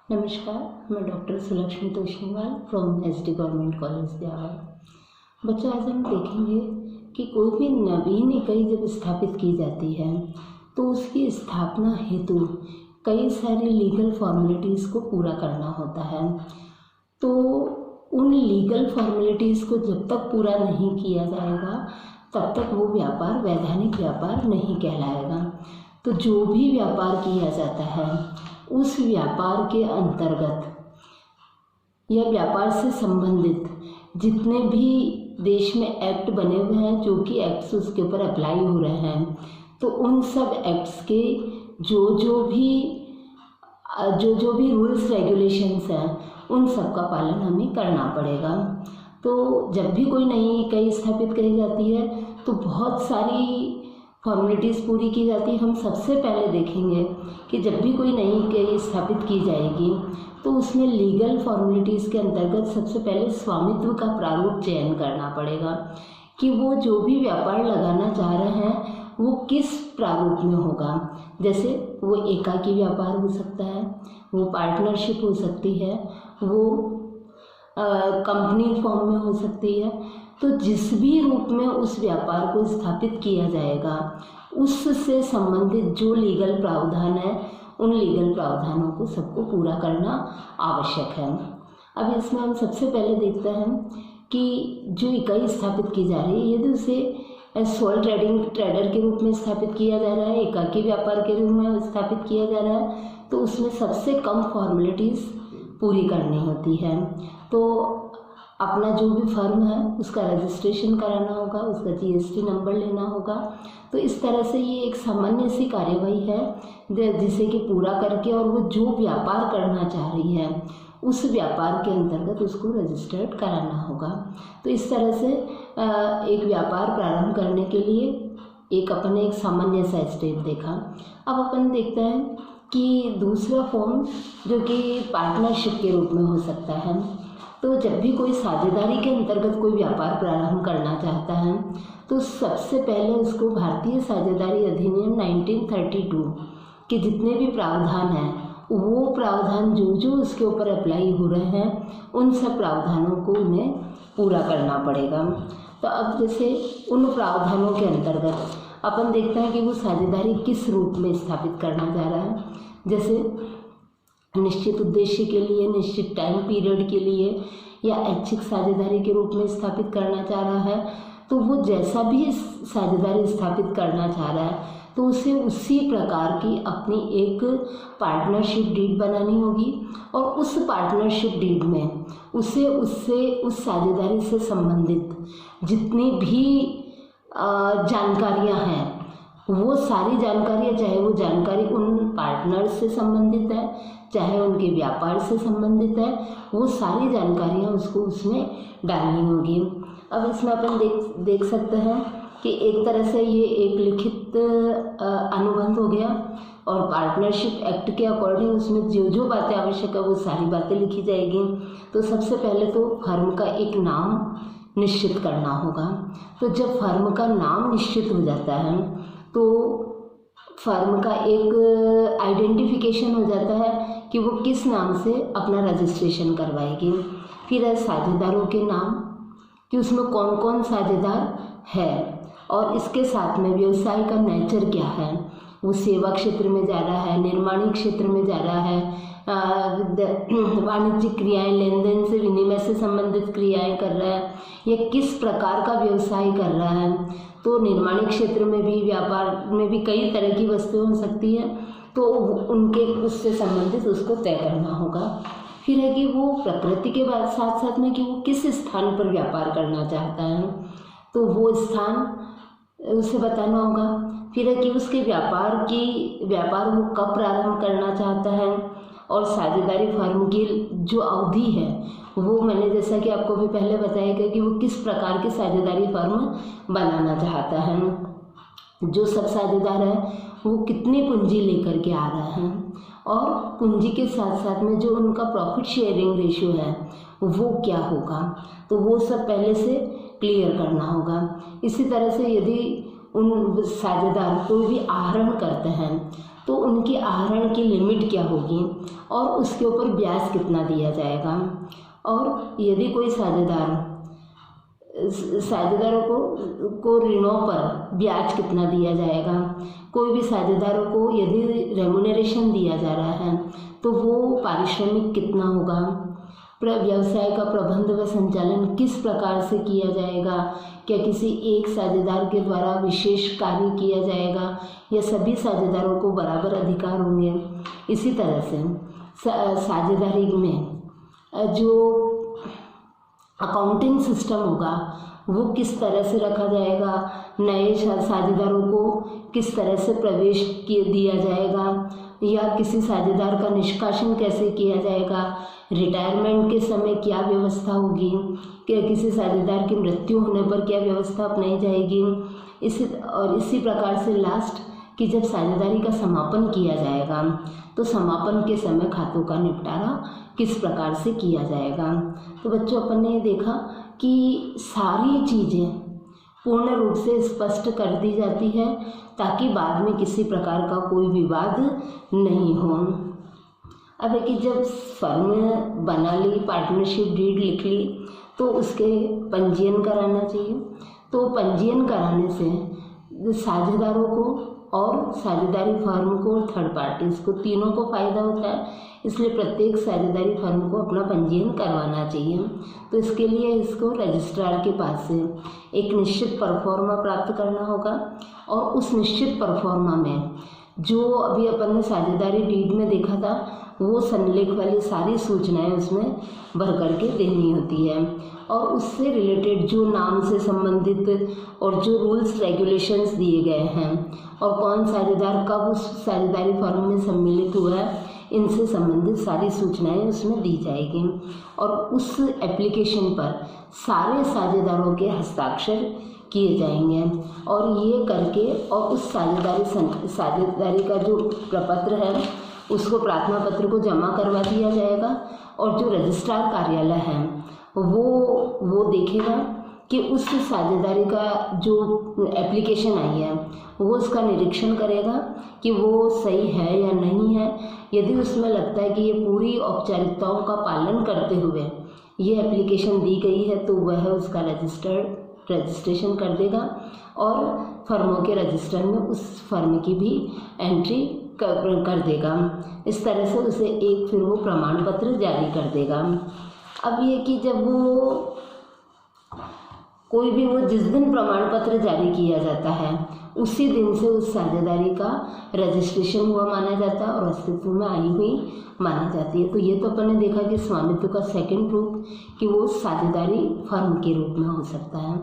नमस्कार, मैं doctor Sulakshmi Toshniwal from SD government college Dehat. बच्चों, आज हम देखेंगे कि कोई भी नवीन इकाई जब स्थापित की जाती है तो उसकी स्थापना हेतु कई सारी लीगल फॉर्मेलिटीज़ को पूरा करना होता है। तो उन लीगल फॉर्मेलिटीज़ को जब तक पूरा नहीं किया जाएगा तब तक वो व्यापार वैधानिक व्यापार नहीं कहलाएगा। तो जो भी व्यापार किया जाता है उस व्यापार के अंतर्गत या व्यापार से संबंधित जितने भी देश में एक्ट बने हुए हैं, जो कि एक्ट्स उसके ऊपर अप्लाई हो रहे हैं, तो उन सब एक्ट्स के जो भी रूल्स रेगुलेशंस हैं उन सब का पालन हमें करना पड़ेगा। तो जब भी कोई नई इकाई स्थापित करी जाती है तो बहुत सारी फॉर्मेलिटीज़ पूरी की जाती है। हम सबसे पहले देखेंगे कि जब भी कोई नई इकाई स्थापित की जाएगी तो उसमें लीगल फॉर्मेलिटीज़ के अंतर्गत सबसे पहले स्वामित्व का प्रारूप चयन करना पड़ेगा कि वो जो भी व्यापार लगाना चाह रहे हैं वो किस प्रारूप में होगा। जैसे वो एकाकी व्यापार हो सकता है, वो पार्टनरशिप हो सकती है, वो कंपनी फॉर्म में हो सकती है। तो जिस भी रूप में उस व्यापार को स्थापित किया जाएगा उससे संबंधित जो लीगल प्रावधान है उन लीगल प्रावधानों को सबको पूरा करना आवश्यक है। अब इसमें हम सबसे पहले देखते हैं कि जो इकाई स्थापित की जा रही है यदि उसे सोल ट्रेडर के रूप में स्थापित किया जा रहा है, एकाकी व्यापार के रूप में स्थापित किया जा रहा है, तो उसमें सबसे कम फॉर्मेलिटीज़ पूरी करनी होती है। तो अपना जो भी फर्म है उसका रजिस्ट्रेशन कराना होगा, उसका जीएसटी नंबर लेना होगा। तो इस तरह से ये एक सामान्य सी कार्यवाही है जिसे कि पूरा करके और वो जो व्यापार करना चाह रही है उस व्यापार के अंतर्गत उसको रजिस्टर्ड कराना होगा। तो इस तरह से एक व्यापार प्रारंभ करने के लिए अपन एक सामान्य सा स्टेप देखा। अब अपन देखते हैं कि दूसरा फॉर्म जो कि पार्टनरशिप के रूप में हो सकता है। तो जब भी कोई साझेदारी के अंतर्गत कोई व्यापार प्रारंभ करना चाहता है तो सबसे पहले उसको भारतीय साझेदारी अधिनियम 1932 के जितने भी प्रावधान हैं वो प्रावधान जो उसके ऊपर अप्लाई हो रहे हैं उन सब प्रावधानों को उन्हें पूरा करना पड़ेगा। तो अब जैसे उन प्रावधानों के अंतर्गत अपन देखते हैं कि वो साझेदारी किस रूप में स्थापित करना जा रहा है। जैसे निश्चित उद्देश्य के लिए, निश्चित टाइम पीरियड के लिए या ऐच्छिक साझेदारी के रूप में स्थापित करना चाह रहा है, तो वो जैसा भी साझेदारी स्थापित करना चाह रहा है तो उसे उसी प्रकार की अपनी एक पार्टनरशिप डीड बनानी होगी और उस पार्टनरशिप डीड में उसे उस साझेदारी से संबंधित जितनी भी जानकारियां हैं वो सारी जानकारियां, चाहे वो जानकारी उन पार्टनर्स से संबंधित है चाहे उनके व्यापार से संबंधित है, वो सारी जानकारियां उसको उसमें डालनी होगी। अब इसमें अपन देख सकते हैं कि एक तरह से ये एक लिखित अनुबंध हो गया और पार्टनरशिप एक्ट के अकॉर्डिंग उसमें जो बातें आवश्यक है वो सारी बातें लिखी जाएगी। तो सबसे पहले तो फर्म का एक नाम निश्चित करना होगा। तो जब फर्म का नाम निश्चित हो जाता है तो फर्म का एक आइडेंटिफिकेशन हो जाता है कि वो किस नाम से अपना रजिस्ट्रेशन करवाएगी। फिर है साझेदारों के नाम कि उसमें कौन कौन साझेदार है और इसके साथ में व्यवसाय का नेचर क्या है, वो सेवा क्षेत्र में जा रहा है, निर्माणी क्षेत्र में जा रहा है, वाणिज्यिक क्रियाएं, लेन देन से विनिमय से संबंधित क्रियाएं कर रहा है या किस प्रकार का व्यवसाय कर रहा है। तो निर्माणी क्षेत्र में भी, व्यापार में भी कई तरह की वस्तुएं हो सकती है, तो उनके उससे संबंधित उसको तय करना होगा। फिर है कि वो प्रकृति के बाद साथ साथ में कि वो किस स्थान पर व्यापार करना चाहता है तो वो स्थान उसे बताना होगा। फिर है कि उसके व्यापार वो कब प्रारंभ करना चाहता है और साझेदारी फर्म की जो अवधि है वो मैंने जैसा कि आपको भी पहले बताया गया कि वो किस प्रकार की साझेदारी फर्म बनाना चाहता है, जो सब साझेदार है वो कितनी पूंजी लेकर के आ रहा है और पूंजी के साथ साथ में जो उनका प्रॉफिट शेयरिंग रेशियो है वो क्या होगा, तो वो सब पहले से क्लियर करना होगा। इसी तरह से यदि उन साझेदार कोई भी आहरण करते हैं तो उनकी आहरण की लिमिट क्या होगी और उसके ऊपर ब्याज कितना दिया जाएगा, और यदि कोई साझेदारों को ऋणों पर ब्याज कितना दिया जाएगा, कोई भी साझेदारों को यदि रेमुनरेशन दिया जा रहा है तो वो पारिश्रमिक कितना होगा, व्यवसाय का प्रबंध व संचालन किस प्रकार से किया जाएगा, क्या किसी एक साझेदार के द्वारा विशेष कार्य किया जाएगा या सभी साझेदारों को बराबर अधिकार होंगे। इसी तरह से साझेदारी में जो अकाउंटिंग सिस्टम होगा वो किस तरह से रखा जाएगा, नए साझेदारों को किस तरह से प्रवेश दिया जाएगा या किसी साझेदार का निष्कासन कैसे किया जाएगा, रिटायरमेंट के समय क्या व्यवस्था होगी, क्या किसी साझेदार की मृत्यु होने पर क्या व्यवस्था अपनाई जाएगी। इसी प्रकार से लास्ट कि जब साझेदारी का समापन किया जाएगा तो समापन के समय खातों का निपटारा किस प्रकार से किया जाएगा। तो बच्चों, अपन ने देखा कि सारी चीज़ें पूर्ण रूप से स्पष्ट कर दी जाती है ताकि बाद में किसी प्रकार का कोई विवाद नहीं हो। अब है कि जब फर्म बना ली, पार्टनरशिप डीड लिख ली, तो उसके पंजीयन कराना चाहिए। तो पंजीयन कराने से साझेदारों को और साझेदारी फर्म को और थर्ड पार्टीज को तीनों को फ़ायदा होता है, इसलिए प्रत्येक साझेदारी फर्म को अपना पंजीयन करवाना चाहिए। तो इसके लिए इसको रजिस्ट्रार के पास से एक निश्चित परफॉर्मा प्राप्त करना होगा और उस निश्चित परफॉर्मा में जो अभी अपन ने साझेदारी डीड में देखा था वो संलेख वाली सारी सूचनाएं उसमें भर करके देनी होती है और उससे रिलेटेड जो नाम से संबंधित और जो रूल्स रेगुलेशंस दिए गए हैं और कौन साझेदार कब उस साझेदारी फर्म में सम्मिलित हुआ है, इनसे संबंधित सारी सूचनाएं उसमें दी जाएगी और उस एप्लीकेशन पर सारे साझेदारों के हस्ताक्षर किए जाएंगे और ये करके और उस साझेदारी का जो प्रपत्र है उसको प्रार्थना पत्र को जमा करवा दिया जाएगा और जो रजिस्ट्रार कार्यालय है वो देखेगा कि उस साझेदारी का जो एप्लीकेशन आई है वो उसका निरीक्षण करेगा कि वो सही है या नहीं है। यदि उसमें लगता है कि ये पूरी औपचारिकताओं का पालन करते हुए ये एप्लीकेशन दी गई है तो वह उसका रजिस्ट्रेशन कर देगा और फर्मों के रजिस्टर में उस फर्म की भी एंट्री कर देगा। इस तरह से उसे एक फिर वो प्रमाण पत्र जारी कर देगा। अब ये कि जब वो कोई भी वो जिस दिन प्रमाण पत्र जारी किया जाता है उसी दिन से उस साझेदारी का रजिस्ट्रेशन हुआ माना जाता है और अस्तित्व में आई हुई मानी जाती है। तो ये तो अपन ने देखा कि स्वामित्व का सेकंड रूप कि वो साझेदारी फर्म के रूप में हो सकता है।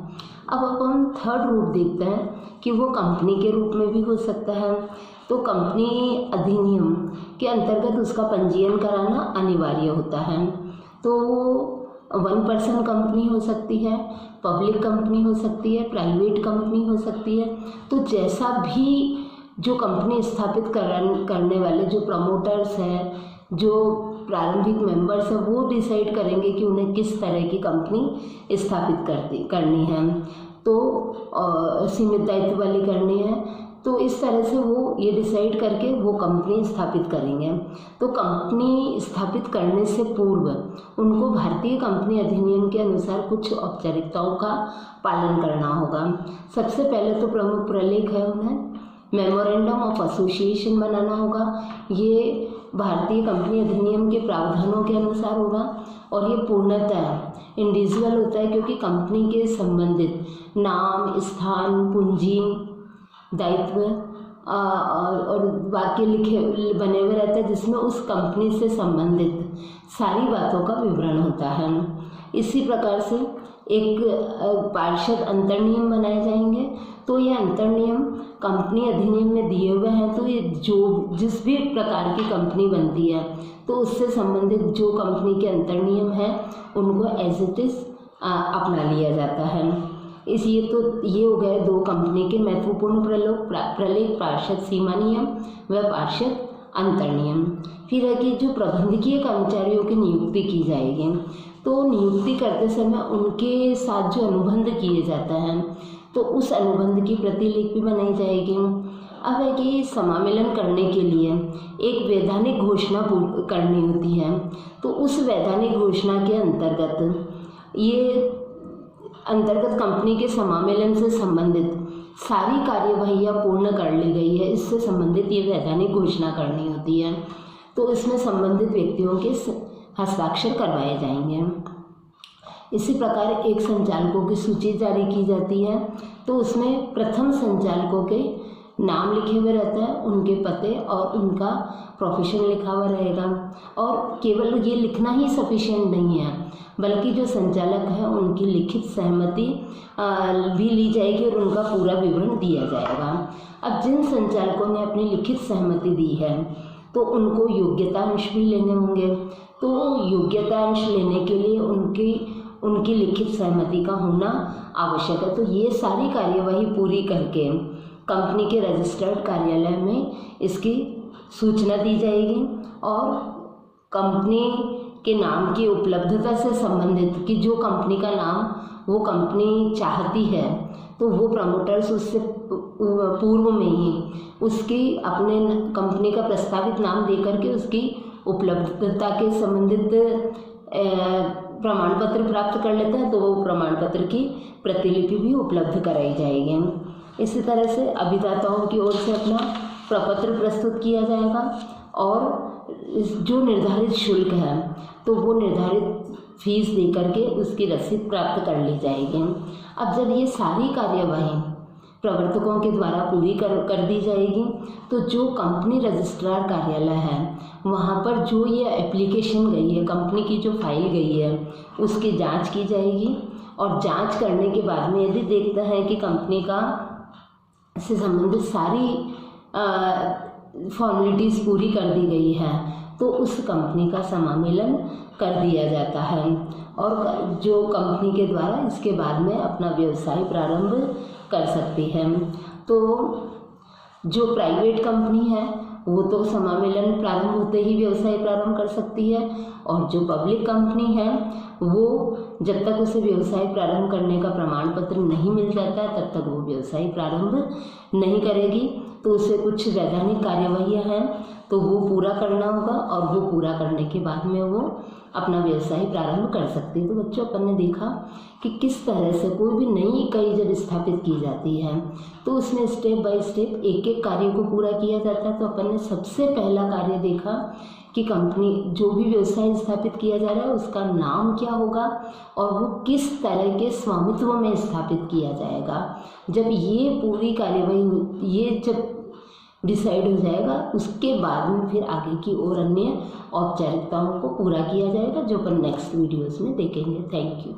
अब अपन थर्ड रूप देखते हैं कि वो कंपनी के रूप में भी हो सकता है। तो कंपनी अधिनियम के अंतर्गत उसका पंजीयन कराना अनिवार्य होता है। तो 1 पर्सन कंपनी हो सकती है, पब्लिक कंपनी हो सकती है, प्राइवेट कंपनी हो सकती है। तो जैसा भी जो कंपनी स्थापित करने वाले जो प्रमोटर्स हैं, जो प्रारंभिक मेंबर्स हैं, वो डिसाइड करेंगे कि उन्हें किस तरह की कंपनी स्थापित करनी है। तो सीमित दायित्व वाली करनी है, तो इस तरह से वो ये डिसाइड करके वो कंपनी स्थापित करेंगे। तो कंपनी स्थापित करने से पूर्व उनको भारतीय कंपनी अधिनियम के अनुसार कुछ औपचारिकताओं का पालन करना होगा। सबसे पहले तो प्रमुख प्रलेख है, उन्हें मेमोरेंडम ऑफ एसोसिएशन बनाना होगा। ये भारतीय कंपनी अधिनियम के प्रावधानों के अनुसार होगा और ये पूर्णतः इंडिविजुअल होता है क्योंकि कंपनी के संबंधित नाम, स्थान, पूंजी, दायित्व और वाक्य बने हुए रहते हैं जिसमें उस कंपनी से संबंधित सारी बातों का विवरण होता है। इसी प्रकार से एक पार्षद अंतर्नियम बनाए जाएंगे। तो ये अंतर्नियम कंपनी अधिनियम में दिए हुए हैं। तो ये जो जिस भी प्रकार की कंपनी बनती है तो उससे संबंधित जो कंपनी के अंतर्नियम है उनको एज इट इज़ अपना लिया जाता है। ये हो गए 2 कंपनी के महत्वपूर्ण प्रलेख, पार्षद सीमा नियम व पार्षद अंतर्नियम। फिर है कि जो प्रबंधकीय कर्मचारियों की नियुक्ति की जाएगी, तो नियुक्ति करते समय उनके साथ जो अनुबंध किए जाता है तो उस अनुबंध की प्रतिलिपि बनाई जाएगी। अब है कि समामेलन करने के लिए एक वैधानिक घोषणा करनी होती है। तो उस वैधानिक घोषणा के अंतर्गत कंपनी के समामेलन से संबंधित सारी कार्यवाहियाँ पूर्ण कर ली गई है, इससे संबंधित ये वैधानिक घोषणा करनी होती है। तो इसमें संबंधित व्यक्तियों के हस्ताक्षर करवाए जाएंगे। इसी प्रकार एक संचालकों की सूची जारी की जाती है। तो उसमें प्रथम संचालकों के नाम लिखे हुए रहता है, उनके पते और उनका प्रोफेशन लिखा हुआ रहेगा। और केवल ये लिखना ही सफिशिएंट नहीं है, बल्कि जो संचालक है उनकी लिखित सहमति भी ली जाएगी और उनका पूरा विवरण दिया जाएगा। अब जिन संचालकों ने अपनी लिखित सहमति दी है तो उनको योग्यतांश भी लेने होंगे। तो योग्यतांश लेने के लिए उनकी लिखित सहमति का होना आवश्यक है। तो ये सारी कार्यवाही पूरी करके कंपनी के रजिस्टर्ड कार्यालय में इसकी सूचना दी जाएगी और कंपनी के नाम की उपलब्धता से संबंधित कि जो कंपनी का नाम वो कंपनी चाहती है, तो वो प्रमोटर्स उससे पूर्व में ही उसकी अपने कंपनी का प्रस्तावित नाम दे करके उसकी उपलब्धता के संबंधित प्रमाण पत्र प्राप्त कर लेते हैं। तो वो प्रमाण पत्र की प्रतिलिपि भी उपलब्ध कराई जाएगी। इसी तरह से अभिदाताओं की ओर से अपना प्रपत्र प्रस्तुत किया जाएगा और जो निर्धारित शुल्क है तो वो निर्धारित फीस दे करके उसकी रसीद प्राप्त कर ली जाएगी। अब जब ये सारी कार्यवाही प्रवर्तकों के द्वारा पूरी कर दी जाएगी तो जो कंपनी रजिस्ट्रार कार्यालय है वहाँ पर जो ये एप्लीकेशन गई है, कंपनी की जो फाइल गई है, उसकी जांच की जाएगी। और जांच करने के बाद में यदि देखता है कि कंपनी का से संबंधित सारी फॉर्मेलिटीज़ पूरी कर दी गई है तो उस कंपनी का समामेलन कर दिया जाता है और जो कंपनी के द्वारा इसके बाद में अपना व्यवसाय प्रारंभ कर सकती है। तो जो प्राइवेट कंपनी है वो तो समामेलन प्रारंभ होते ही व्यवसाय प्रारंभ कर सकती है और जो पब्लिक कंपनी है वो जब तक उसे व्यवसाय प्रारंभ करने का प्रमाण पत्र नहीं मिल जाता तब तक वो व्यवसाय प्रारंभ नहीं करेगी। तो उसे कुछ वैधानिक कार्यवाहियाँ हैं तो वो पूरा करना होगा और वो पूरा करने के बाद में वो अपना व्यवसाय प्रारंभ कर सकती है। तो बच्चों, अपन ने देखा कि किस तरह से कोई भी नई इकाई जब स्थापित की जाती है तो उसमें स्टेप बाय स्टेप एक एक कार्य को पूरा किया जाता है। तो अपन ने सबसे पहला कार्य देखा कि कंपनी जो भी व्यवसाय स्थापित किया जा रहा है उसका नाम क्या होगा और वो किस तरह के स्वामित्व में स्थापित किया जाएगा। जब ये पूरी कार्यवाही ये जब डिसाइड हो जाएगा उसके बाद में फिर आगे की और अन्य औपचारिकताओं को पूरा किया जाएगा जो अपन नेक्स्ट वीडियोस में देखेंगे। Thank you.